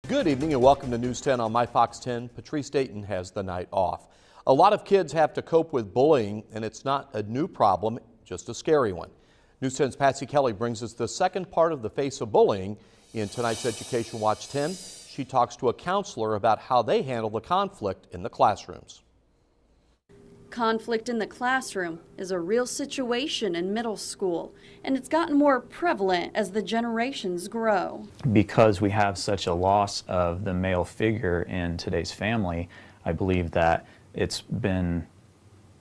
Good evening and welcome to News 10 on My Fox 10. Patrice Dayton has the night off. A lot of kids have to cope with bullying, and it's not a new problem, just a scary one. News 10's Patsy Kelly brings us the second part of the face of bullying. In tonight's Education Watch 10, she talks to a counselor about how they handle the conflict in the classrooms. Conflict in the classroom is a real situation in middle school, and it's gotten more prevalent as the generations grow. Because we have such a loss of the male figure in today's family, I believe that it's been,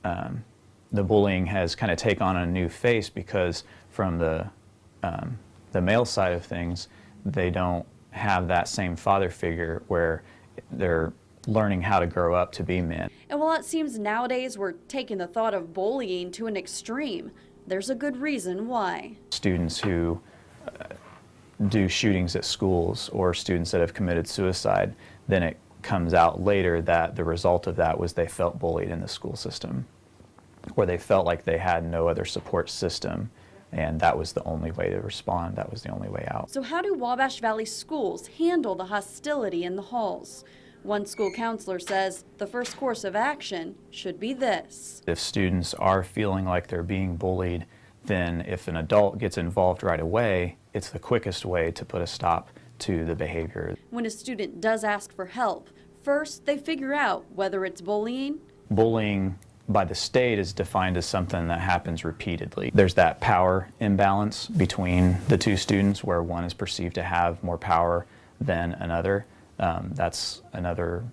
the bullying has kind of taken on a new face, because from the male side of things, they don't have that same father figure where they're learning how to grow up to be men. And while it seems nowadays we're taking the thought of bullying to an extreme, there's a good reason why. Students who do shootings at schools, or students that have committed suicide, then it comes out later that the result of that was they felt bullied in the school system, or they felt like they had no other support system, and that was the only way to respond. That was the only way out. So how do Wabash Valley schools handle the hostility in the halls? One school counselor says the first course of action should be this. If students are feeling like they're being bullied, then if an adult gets involved right away, it's the quickest way to put a stop to the behavior. When a student does ask for help, first they figure out whether it's bullying. Bullying by the state is defined as something that happens repeatedly. There's that power imbalance between the two students where one is perceived to have more power than another. That's another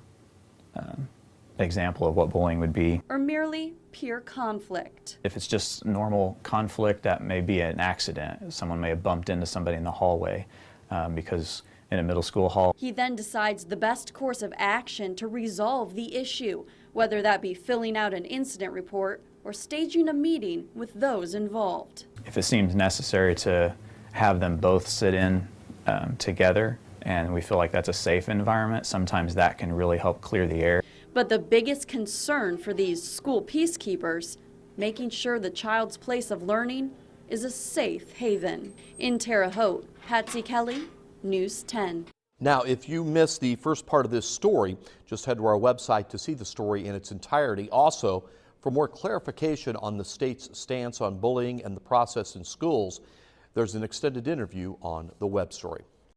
example of what bullying would be. Or merely pure conflict. If it's just normal conflict, that may be an accident. Someone may have bumped into somebody in the hallway, because in a middle school hall. He then decides the best course of action to resolve the issue, whether that be filling out an incident report or staging a meeting with those involved. If it seems necessary to have them both sit in together, and we feel like that's a safe environment, sometimes that can really help clear the air. But the biggest concern for these school peacekeepers, making sure the child's place of learning is a safe haven. In Terre Haute, Patsy Kelly, News 10. Now, if you missed the first part of this story, just head to our website to see the story in its entirety. Also, for more clarification on the state's stance on bullying and the process in schools, there's an extended interview on the web story.